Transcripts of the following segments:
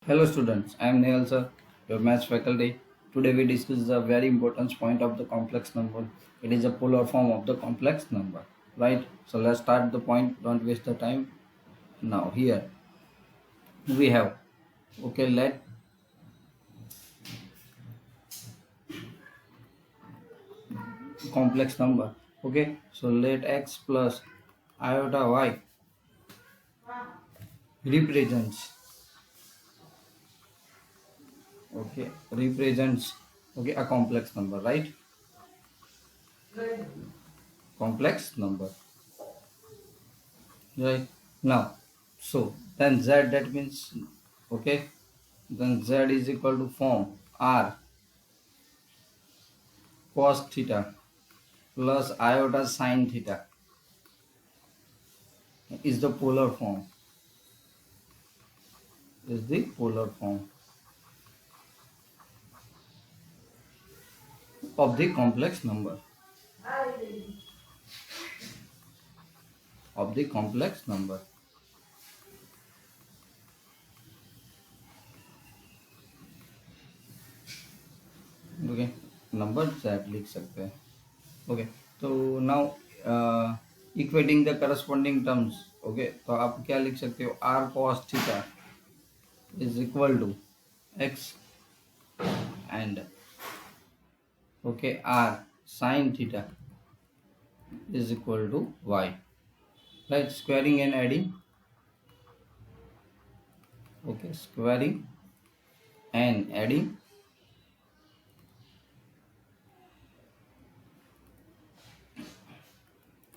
Hello students, I am Nehal sir, your maths faculty. Today we discuss the very important point of the complex number. It is a polar form of the complex number, right? So let's start the point, don't waste the time. Now here we have, okay, let complex number, okay. So let x plus iota y represents, represents, a complex number, right? Complex number. Right now, so then z, that means, okay, then z is equal to form r cos theta plus iota sin theta is the polar form, is the polar form of the complex number, of the complex number. Okay, number z लिख सकते हैं. Okay, तो now equating the corresponding terms. Okay, तो आप क्या लिख सकते हो, r cos theta is equal to x and okay r sin theta is equal to y, right? Squaring and adding, okay, squaring and adding,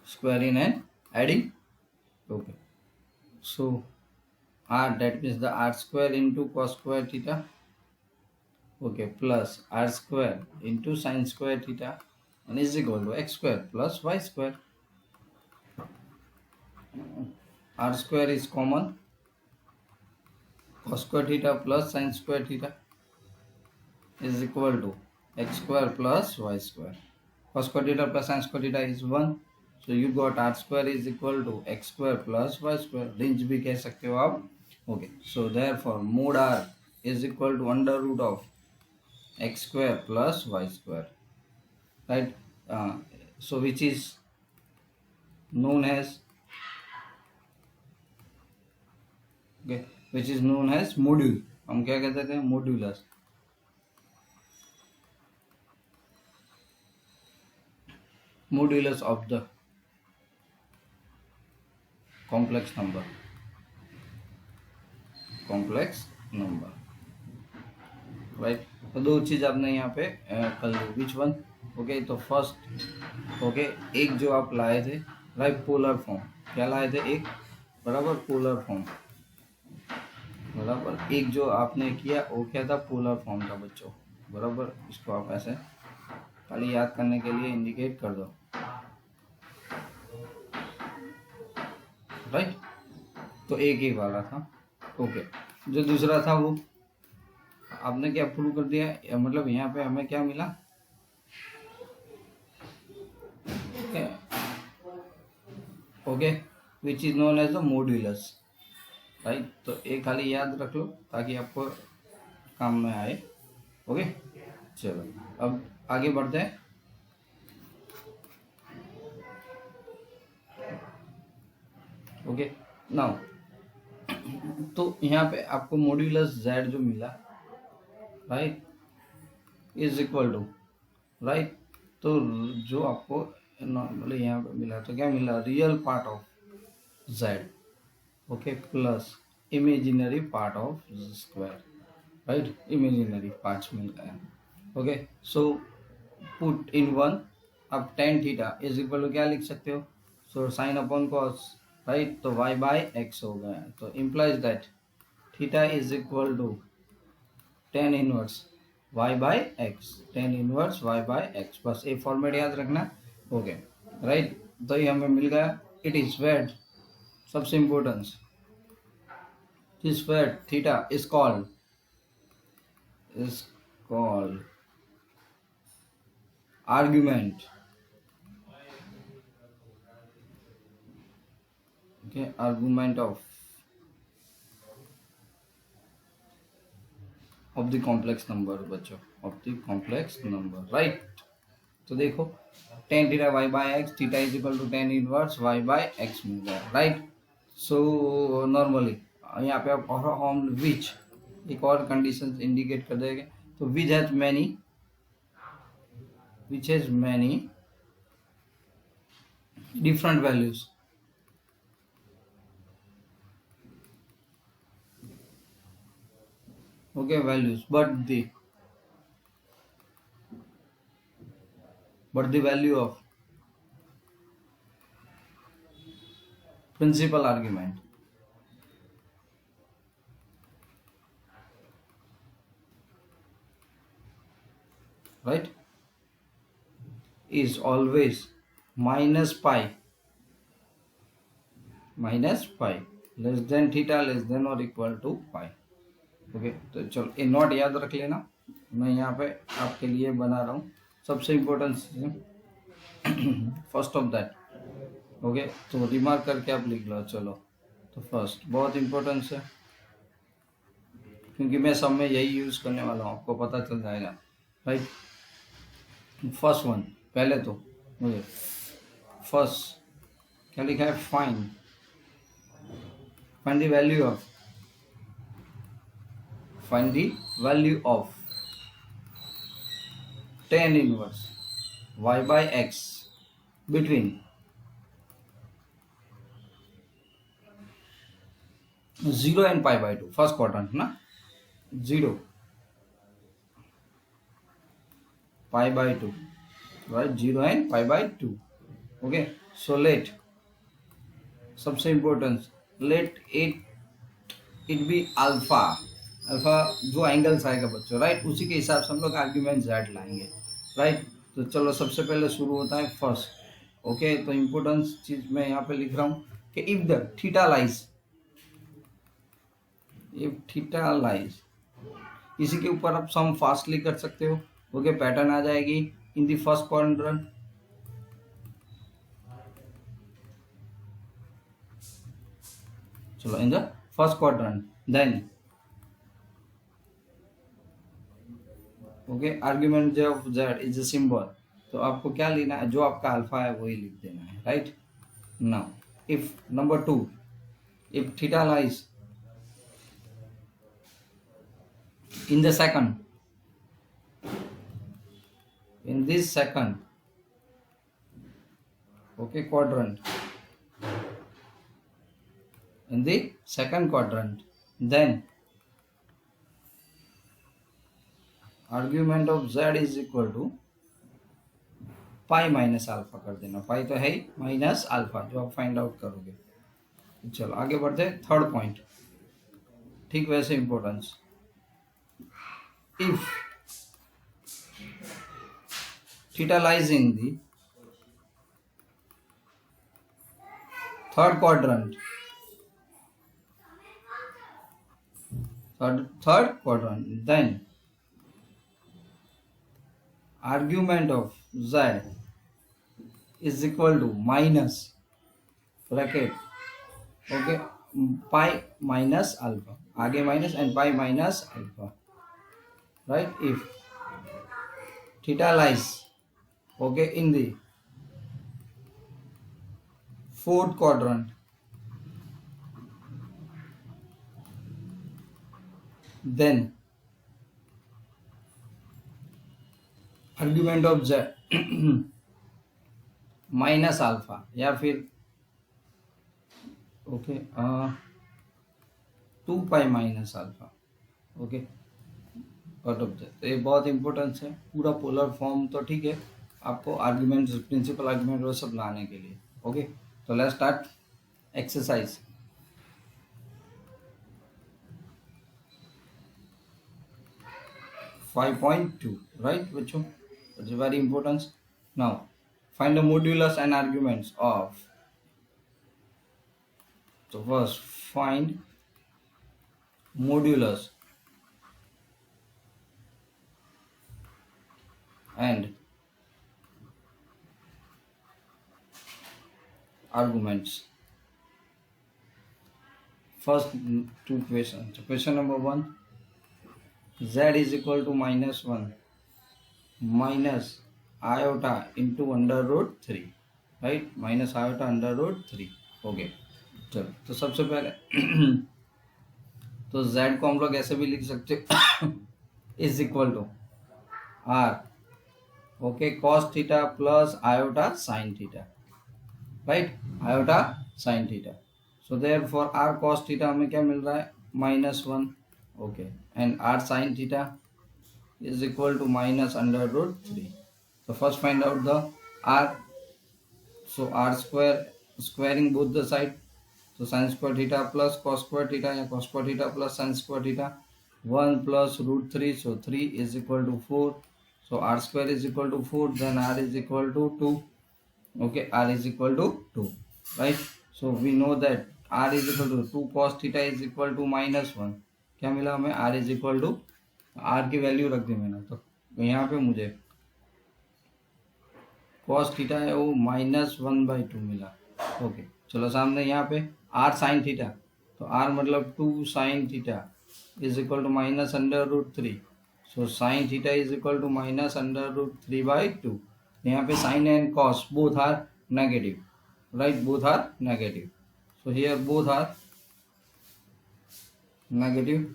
squaring and adding, okay. So r, that means the r square into cos square theta, okay, plus r square into sin square theta, and is equal to x square plus y square. R square is common, cos square theta plus sin square theta is equal to x square plus y square. Cos square theta plus sin square theta is 1. So you got r square is equal to x square plus y square. Range भी कह सकते हो आप. Okay, so therefore mod r is equal to under root of x square plus y square, right? So which is known as, okay, which is known as module. हम क्या कहते थे, modulus. Modulus of the complex number, complex number, right? तो दो चीज आपने यहाँ पे कर ली. Which one? ओके, तो फर्स्ट, ओके, एक जो आप लाए थे, राइट, पोलर फॉर्म. क्या लाए थे? एक, बराबर, पोलर फॉर्म, बराबर. एक जो आपने किया वो क्या था? पोलर फॉर्म था बच्चों, बराबर. इसको आप ऐसे खाली याद करने के लिए इंडिकेट कर दो, राइट? तो एक ही वाला था. ओके, जो दूसरा था वो आपने क्या प्रूव कर दिया, मतलब यहाँ पे हमें क्या मिला? Okay, which is known as the modulus, right? तो एक खाली याद रख लो ताकि आपको काम में आए. ओके, चलो अब आगे बढ़ते हैं. ओके, नाउ तो यहाँ पे आपको मॉड्यूलस z जो मिला, right, is equal to, right, तो जो आपको नॉर्मली यहाँ पे मिला, तो क्या मिला? Real part of z, okay, plus imaginary part of square, right? Imaginary parts मिल गए. Okay, so put in one. अब tan theta is equal to क्या लिख सकते हो? So sine upon cos, right? तो y बाय एक्स हो गया. तो implies that theta is equal to tan inverse y by X, tan inverse y by X. बस एक फॉर्मेट याद रखना. Okay, right? तो ये हमें मिल गया. इट इज वेट, सबसे importance, this wait theta is called argument, okay, argument of of the complex number बच्चों, of the complex number, right. तो देखो tan theta Y by X, theta is equal to tan inverse Y by X मिल गया, right. So normally यहाँ पे आप on which एक और कंडीशन इंडिकेट कर देंगे, तो which has many, which has many different values, okay, values, but the value of principal argument, right, is always minus pi, less than theta less than or equal to pi, okay. तो चलो ये note याद रख लेना, मैं यहाँ पे आपके लिए बना रहा हूँ सबसे important first of that, okay. तो रिमार्क करके आप लिख लो, चलो। तो फर्स्ट बहुत इम्पोर्टेंस है, क्योंकि मैं सब में यही यूज करने वाला हूँ, आपको पता चल जाएगा, राइट। फर्स्ट वन, पहले तो मुझे फर्स्ट क्या लिखा है, find the value of, find the value of tan inverse y by x between 0 and pi by 2, first quadrant ना, 0 pi by 2, right, 0 and pi by 2, okay। so let, सबसे important, let it be alpha, alpha जो angles आएगा बच्चों, right, उसी के हिसाब से हम लोग आर्ग्यूमेंट जेड लाएंगे, राइट। तो चलो सबसे पहले शुरू होता है फर्स्ट, ओके। तो इम्पोर्टेंस चीज मैं यहाँ पे लिख रहा हूँ कि if the theta lies, if theta lies, इसी के ऊपर आप सम फास्टली कर सकते हो, ओके। पैटर्न आ जाएगी इन द फर्स्ट क्वाड्रेंट, चलो in the first quadrant, then okay, argument of z is a symbol, तो आपको क्या लेना है, जो आपका अल्फा है वही लिख देना है, right. Now if number 2, if theta lies in the second, in this second, okay, quadrant, in the second quadrant, then argument of z is equal to pi minus alpha कर देना, पाई तो है ही, माइनस अल्फा जो आप find out करोगे। चलो आगे बढ़ते हैं, थर्ड पॉइंट, ठीक वैसे importance, if theta lies in the third quadrant, third quadrant, then argument of z is equal to minus bracket, okay, pi minus alpha, आगे minus and pi minus alpha, right. If theta lies, okay, in the fourth quadrant, then argument of z minus alpha, या फिर okay 2 pi minus alpha, okay, out of that. तो ये बहुत importance है, पूरा polar form तो ठीक है, आपको आर्ग्यूमेंट, प्रिंसिपल आर्ग्यूमेंट वो सब लाने के लिए, ओके। तो let's start exercise. Five point two, right बच्चों, it's very important. Now find the modulus and arguments of, so first find modulus and arguments. First two questions. Question number 1, z is equal to -1 minus iota into √3, right, minus iota √3। Okay, चलो तो सबसे पहले तो z को हम लोग ऐसे भी लिख सकते is equal to r, okay, cos theta plus iota sine theta, right, iota sine theta. So therefore r cos theta हमें क्या मिल रहा है -1, okay, and r sin theta is equal to -√3. So first find out the r. So r square, squaring both the side. So sin square theta plus cos square theta या cos square theta plus sin square theta, 1 plus √3. So 3 is equal to 4. So r square is equal to 4. Then r is equal to 2. Okay, r is equal to 2. Right. So we know that r is equal to 2 cos theta is equal to -1. क्या मिला हमें? r is equal to, r की value रख दी मैंने, तो यहाँ पे मुझे कॉस थीटा है वो -1/2 मिला। ओके, चलो सामने यहाँ पे आर साइन थीटा, तो आर मतलब 2 sine theta is equal to -√3। So sine theta is equal to -√3/2। यहाँ पे sine and cos both are negative, right, both are negative. So here both are negative.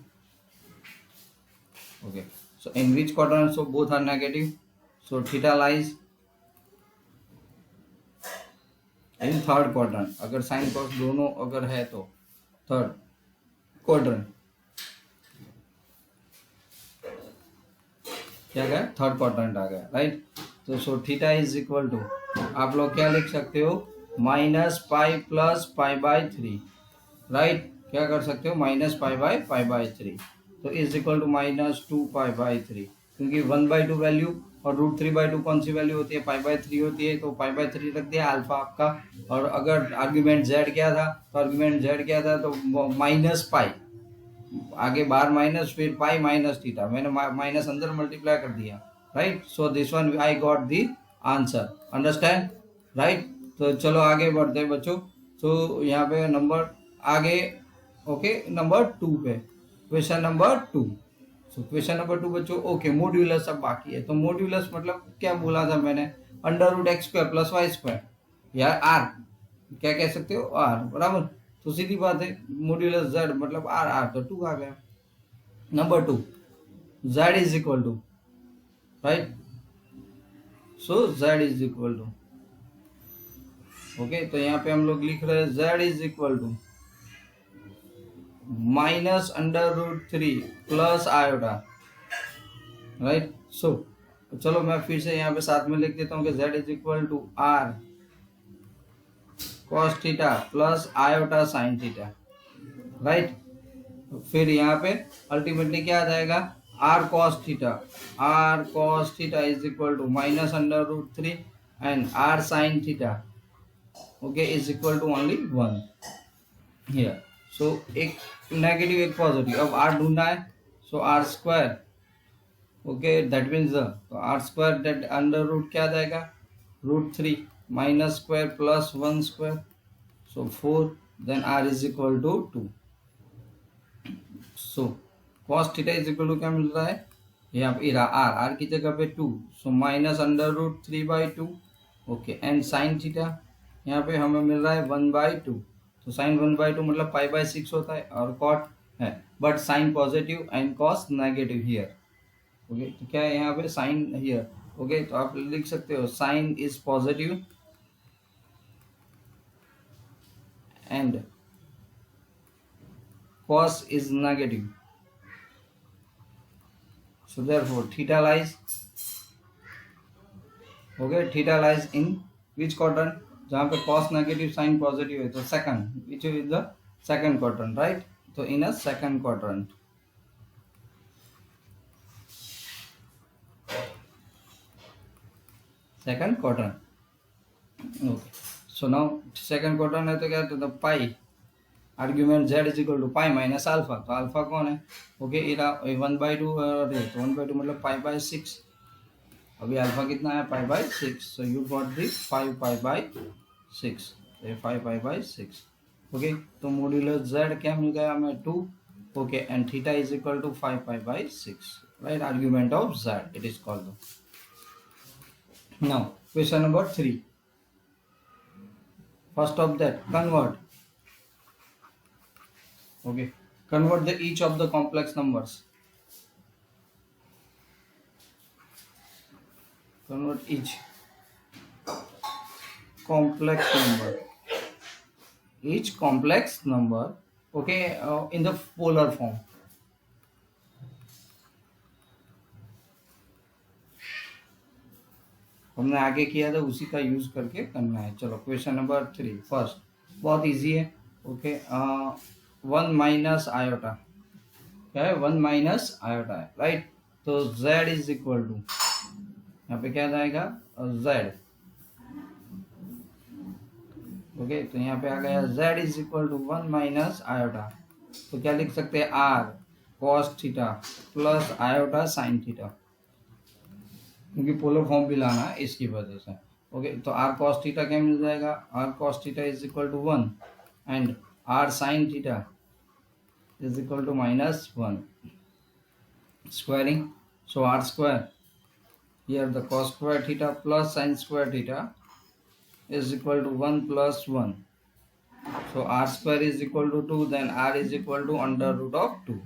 Okay, so in which quadrant? So both are negative. So theta lies in third quadrant. अगर sin cos दोनों अगर है तो third quadrant क्या गया? Third quadrant आ गया, right. तो so theta is equal to, आप लोग क्या लिख सकते हो, -π प्लस π/3, राइट, क्या कर सकते हो, -π/π/3। तो इज इक्वल टू -2π/3, क्योंकि 1/2 वैल्यू और √3/2 कौन सी वैल्यू होती है, π/3 होती है, तो π/3 रख दिया अल्फा आपका। और अगर आर्ग्यूमेंट z क्या था, तो आर्ग्यूमेंट z क्या था, तो -π, आगे बार माइनस, फिर पाई माइनस थीटा, मैंने माइनस अंदर मल्टीप्लाई कर दिया, right. So this one I got the answer, understand, right. तो चलो आगे बढ़ते हैं बच्चों। तो यहाँ पे नंबर आगे, ओके, नंबर 2 पे, question number 2। So question number 2 बच्चों, ओके, मॉड्यूलस अब बाकी है। तो मॉड्यूलस मतलब क्या बोला था मैंने, √x² + y² या r, क्या कह सकते हो, r, बराबर। तो सीधी बात है, मॉड्यूलस z मतलब r तो 2 आ गया। Number 2, z is equal to, right, so z is equal to, okay, तो यहाँ पे हम लोग लिख रहे हैं z is equal to -√3 plus iota, right. So चलो मैं फिर से यहाँ पे साथ में लिख देता हूँ कि z is equal to r cos theta plus iota sine theta, right. फिर यहाँ पे अल्टीमेटली क्या आ जाएगा, r cos theta is equal to -√3 and r sin theta, okay, is equal to only 1 here. So एक नेगेटिव एक positive, अब r ढूंढना है। So r square, okay, that means तो r square that under root क्या आ जाएगा, √3 minus square plus 1 square, so 4, then r is equal to 2। So cos theta is equal to क्या मिल रहा है, यहाँ पे r की जगह पे 2, सो -√3/2, ओके, एंड साइन थीटा यहाँ पे हमें मिल रहा है 1/2। तो साइन 1/2 मतलब π/6 होता है, और कॉट है, but sine positive and cos negative here, okay. तो क्या है यहाँ पे साइन हियर, ओके, तो आप लिख सकते हो sine is positive and cos is negative. So therefore theta lies, okay, theta lies in which quadrant, जहाँ पे cos negative sin positive है, तो second, which is the second quadrant, right? तो in a second quadrant, second quadrant, okay. So now second quadrant है तो क्या, तो pi argument z is equal to pi minus alpha, तो alpha कौन है, ओके, 1/2 है, तो 1/2 मतलब π/6, अभी अल्फा कितना है, π/6, so you got the 5π/6, 5π/6, okay. तो मॉड्यूलस z क्या मिल गया हमें, 2, Okay, and theta is equal to 5 pi by 6, right? Argument of z, it is called. Now question number 3. First of that, convert. Okay, convert the each of the complex numbers. Convert each complex number, each complex number, okay, in the polar form. हमने आगे किया था उसी का use करके करना है. चलो क्वेश्चन नंबर 3 फर्स्ट, बहुत इजी है. ओके, 1 माइनस आयोटा, क्या है? 1 माइनस आयोटा है, राइट. तो z इज इक्वल टू, यहाँ पे क्या जाएगा? z. ओके, तो यहाँ पे आ गया z is equal to 1 minus iota. तो क्या लिख सकते हैं? r cos theta plus iota sine theta, क्योंकि पोलर फॉर्म भी लाना है इसकी वजह से. ओके, तो r cos थीटा क्या मिल जाएगा? r cos theta is equal to 1 and r sin theta is equal to minus 1. Squaring, so r square, here the cos square theta plus sin square theta is equal to 1 plus 1. So r square is equal to 2, then r is equal to under root of 2.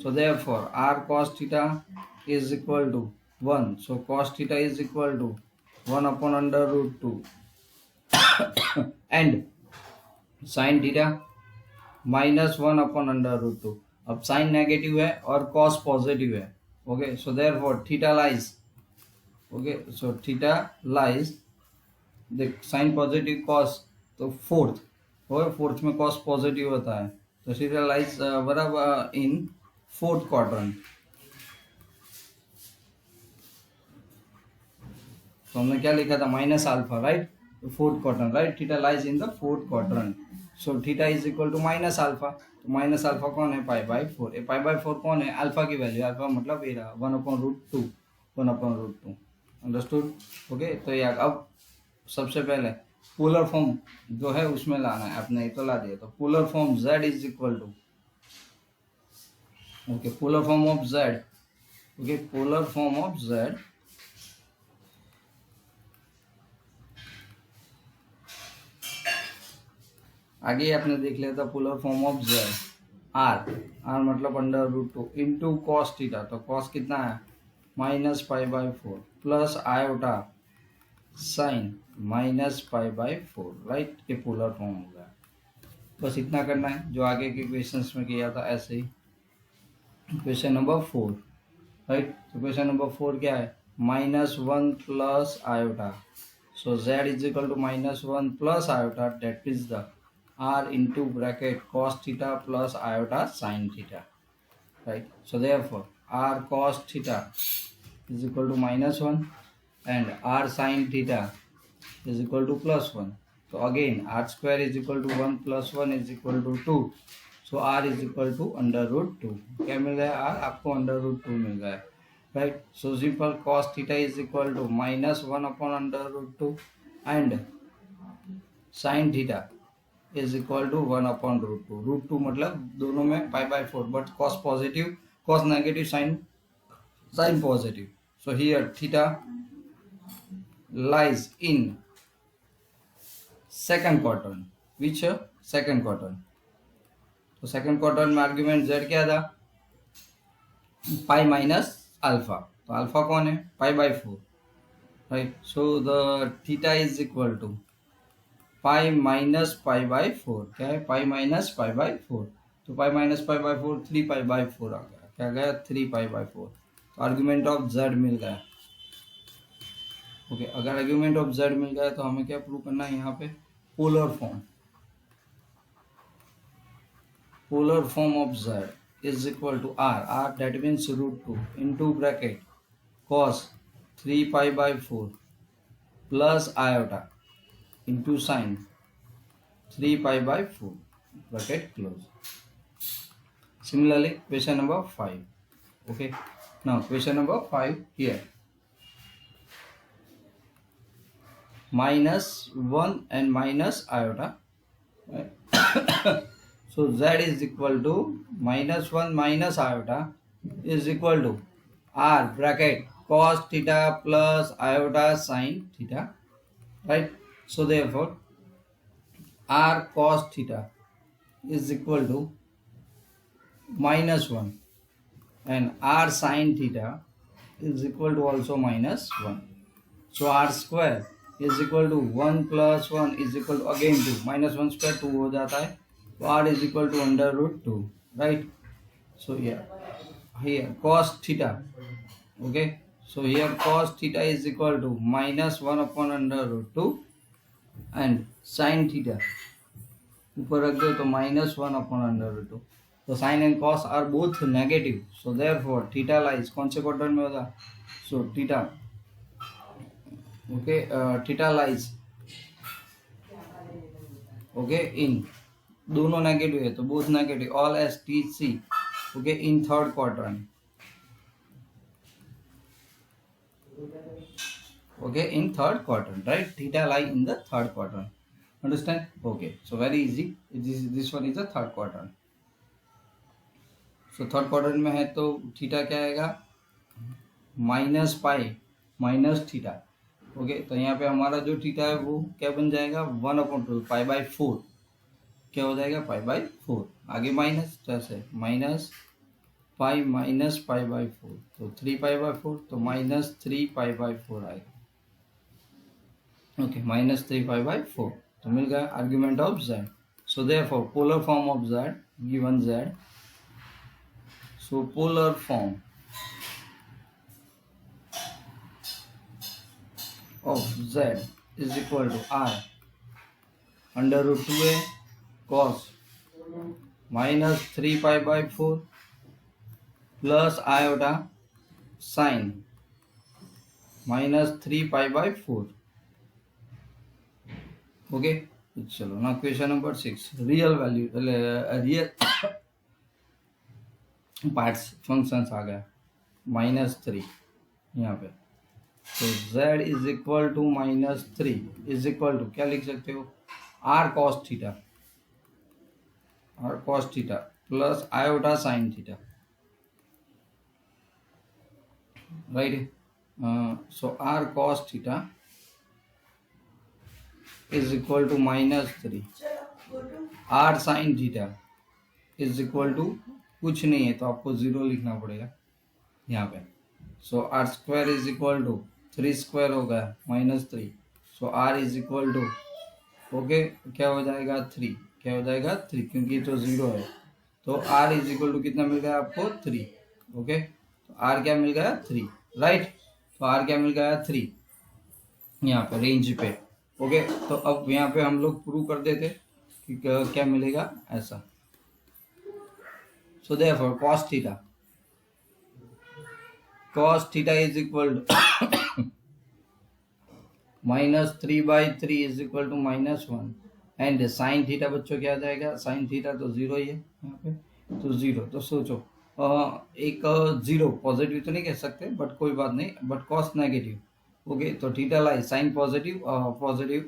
So therefore r cos theta is equal to 1. So cos theta is equal to 1 upon under root 2 and sin theta minus 1 upon under root 2. अब sin negative है और cos positive है. Okay, सो therefore theta lies. Okay, so theta lies, देख sign positive cos, तो fourth, और fourth में cos positive होता है, तो थीटा लाइज बराबर इन फोर्थ क्वाड्रेंट. तो हमने क्या लिखा था? Minus alpha, right. Fourth quadrant, right. Theta lies in the fourth quadrant. So theta is equal to minus alpha. तो माइनस अल्फा कौन है? Pi by 4. A pi by 4 कौन है? अल्फा की वैल्यू. अल्फा मतलब ये रहा 1 upon root 2, 1 upon root 2. Understood? Okay, तो यार अब सबसे पहले पोलर फॉर्म जो है उसमें लाना है. आपने ये तो ला दिया. तो polar form z is equal to, okay, polar form of z, okay, polar form of z आगे आपने देख लिया था. Polar form of z, r मतलब under root 2 into cos theta. तो कॉस कितना है? Minus pi by 4 plus iota sine minus pi by 4, right. ये पोलर फॉर्म होगा. बस इतना करना है जो आगे के क्वेश्चंस में किया था ऐसे ही. Question number 4, right. तो क्वेश्चन नंबर 4 क्या है? Minus 1 plus iota. So z is equal to minus 1 plus iota, that is the r into bracket cos theta plus iota sine theta, right. So therefore r cos theta is equal to minus 1 and r sin theta is equal to plus 1. So again r square is equal to 1 plus 1 is equal to 2. So r is equal to under root 2. क्या मिल गया? r आपको under root 2 मिल गया, right. So simple cos theta is equal to minus 1 upon under root 2 and sin theta is equal to 1 upon root 2. root 2 मतलब दोनों में पाई by 4, but cos positive, cos negative, sin positive. So here theta lies in second quadrant. Which second quadrant? तो second quadrant में argument z क्या था? Pi minus alpha. तो alpha कौन है? Pi by 4, right. So the theta is equal to pi minus pi by 4. क्या है? Pi minus pi by 4. तो pi minus pi by 4 3 pi by 4 आ गया. क्या गया? 3 पाई बाई 4. तो आर्ग्यूमेंट ऑफ z मिल गया. ओके, अगर आर्ग्यूमेंट ऑफ z मिल गया तो हमें क्या प्रूव करना है? यहाँ पे polar form. Polar form of z is equal to r that means root 2 into bracket cos 3 pi by 4 plus iota into sine 3 pi by 4 bracket close. Similarly question number 5. Okay, now question number 5 here. Minus 1 and minus iota, right? So z is equal to -1 minus iota is equal to r bracket cos theta plus iota sin theta, right? So therefore r cos theta is equal to -1 and r sin theta is equal to also -1. So r square is equal to 1 plus 1 is equal to again 2, -1 square 2 हो जाता है, तो r is equal to under root 2, right? So here cos theta, okay, so here cos theta is equal to -1 upon under root 2 and sin theta ऊपर रख दो तो -1 upon under root 2. तो sin and cos are both negative, so therefore theta lies कौन से quadrant में होगा? So theta, okay, theta lies, okay, in दोनों नेगेटिव है तो both negative, all S T C, okay, in third quadrant, okay, in third quadrant, right? Theta lie in the third quadrant, understand? Okay, so very easy, this one is the third quadrant. So third quadrant में है तो theta क्या आएगा? -Pi minus theta, okay, तो यहाँ पे हमारा जो थीटा है वो क्या बन जाएगा? 1/2 पाई/4, क्या हो जाएगा? पाई/4, आगे माइनस, जैसे -पाई माइनस पाई/4 तो 3 पाई/4, तो -3 पाई/4 आएगा, ओके, -3 पाई/4, तो मिल गया argument of z. So therefore polar form of z given z, so polar form of z is equal to r under root 2a cos -3 pi plus iota sin -3 pi, okay. चलो ना question number 6, real value, real parts functions आ गया -3 यहाँ पे, तो z is equal to -3 is equal to क्या लिख सकते हो? r cos theta plus iota sine theta, right? So r cos theta is equal to -3, r sine theta is equal to कुछ नहीं है तो आपको 0 लिखना पड़ेगा यहाँ पे. So r square is equal to 3 square होगा -3, so r is equal to, okay, क्या हो जाएगा? 3, क्या हो जाएगा? 3, क्योंकि तो 0 है, तो r इज इक्वल टू कितना मिल गया आपको? 3, ओके, तो r क्या मिल गया? 3, राइट? तो r क्या मिल गया? 3 यहाँ पे रेंज पे, ओके. तो अब यहाँ पे हम लोग प्रूव कर देते कि क्या मिलेगा ऐसा. सो therefore cos theta is equal to -3/3 is equal to -1 and sin theta बच्चों क्या आ जाएगा? sin थीटा तो 0 ही है यहाँ पे, तो 0, तो सोचो एक 0 पॉजिटिव तो नहीं कह सकते बट कोई बात नहीं, बट cos नेगेटिव, ओके, तो थीटा लाई साइन पॉजिटिव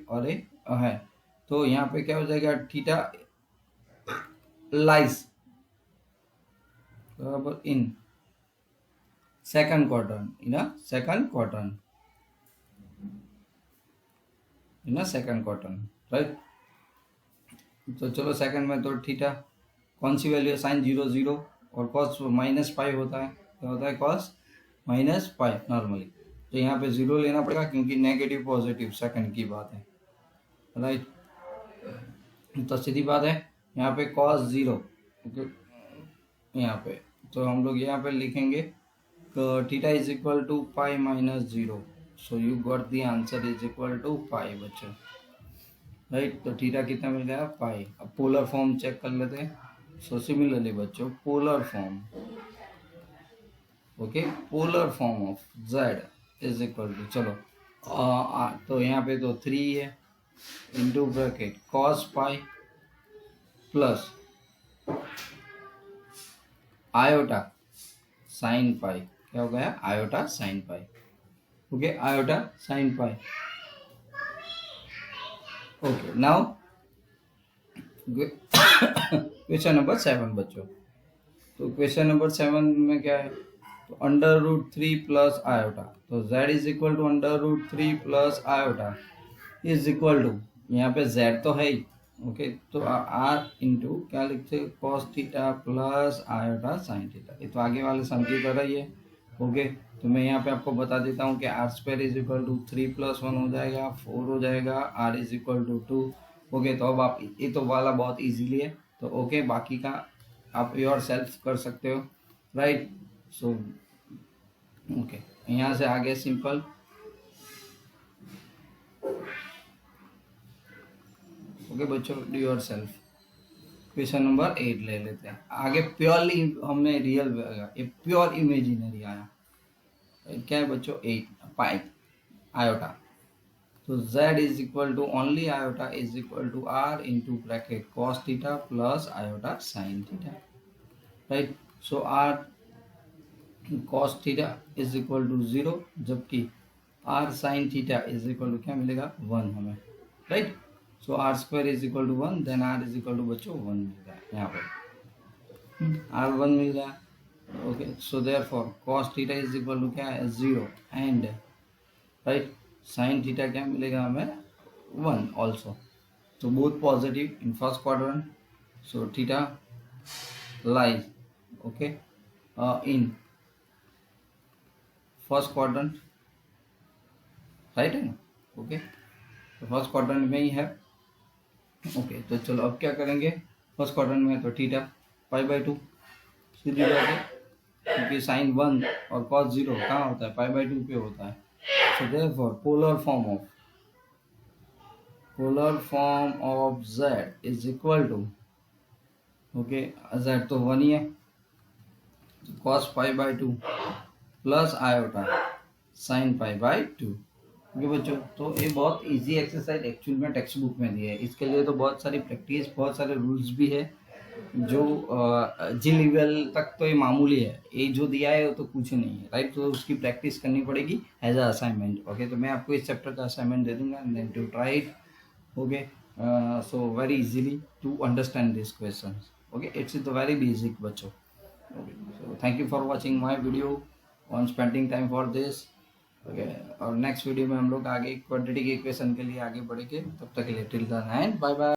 और ए है, तो यहाँ पे क्या हो जाएगा? थीटा लाइज बराबर इन second quadrant, in a second quadrant, right? तो चलो सेकंड में तो थीटा कौन सी वैल्यू है? साइन 0 0 और कॉस -पाई होता है, क्या होता है? कॉस -पाई नॉर्मली, तो यहाँ पे 0 लेना पड़ेगा क्योंकि नेगेटिव पॉजिटिव सेकंड की बात है, राइट? तो सीधी बात है यहाँ पे कॉस 0, ओके, यहाँ पे तो हम लोग यहाँ पे लिखेंगे theta is equal to pi -0, so you got the answer is equal to pi बच्चों, राइट? तो थीटा कितना मिल गया? पाई. अब पोलर फॉर्म चेक कर लेते हैं. सो सिमिलरली बच्चों polar form, okay, polar form of z is equal to, चलो तो यहाँ पे तो 3 है into bracket cos pi plus iota sine pi, क्या हो गया? Iota sine pi, okay, iota sine pi, okay. Now question number 7 बच्चों। तो क्वेश्चन नंबर 7 में क्या है, तो √3 प्लस आयोटा, तो z is equal to √3 plus iota is equal to, यहाँ पे z तो है ही, ओके, तो r इंटू क्या लिखते हैं, cos theta plus iota sine theta, ये तो आगे वाले सम की तरह ही है, ओके। तो मैं यहाँ पे आपको बता देता हूँ कि r² इज इक्वल टू 3 + 1 हो जाएगा, 4 हो जाएगा, r is equal to 2, okay. तो अब आप, ये तो वाला बहुत इजीली है, तो ओके, बाकी का आप योर सेल्फ कर सकते हो, राइट। सो ओके, यहाँ से आगे सिंपल, ओके बच्चों, do your self. Question number 8 ले लेते हैं आगे। प्योरली हमने रियल, ये प्योर इमेजिनरी आया, क्या है बच्चों, 8 पाई आयोटा, तो z is equal to only iota is equal to r into bracket cos theta plus iota sine theta, right. So r cos theta is equal to 0, जबकि r sine theta is equal to क्या मिलेगा, 1 हमें, right. So r² is equal to 1, then r is equal to बच्चों 1 मिल रहा है यहाँ पर, r1 मिल रहा है, okay. So therefore cos theta is equal to क्या है, 0, एंड राइट साइन थीटा क्या मिलेगा हमें, 1 ऑल्सो। तो both positive in first quadrant, so theta lies, okay, in first quadrant, right है ना, ओके। तो फर्स्ट क्वाड्रेंट में ही है, ओके। तो चलो अब क्या करेंगे, फर्स्ट क्वाड्रेंट में है तो थीटा π/2 सीधी बात है, क्योंकि साइन 1 और कॉस 0 कहाँ होता है, π/2 पे होता है। So therefore polar form of z is equal to, okay, z तो 1 ही है, cos π/2 plus iota sine π/2, okay बच्चों। तो ये बहुत इजी एक्सरसाइज एक्चुअल में टेक्स्ट बुक में दी है, इसके लिए तो बहुत सारी प्रैक्टिस, बहुत सारे रूल्स भी है, जो जी लेवल तक तो ये मामूली है, ये जो दिया है वो तो कुछ नहीं है, राइट। तो उसकी प्रैक्टिस करनी पड़ेगी एज अ असाइनमेंट, ओके। तो मैं आपको इस चैप्टर का असाइनमेंट दे दूंगा and then to try it, okay. So very easily to understand this question, okay, it's the very basic बच्चों, okay. So thank you for watching my video on spending time for this, okay. और next video में हम लोग आगे quadratic equation के लिए आगे बढ़ेंगे, तब तक के लिए till then and bye bye.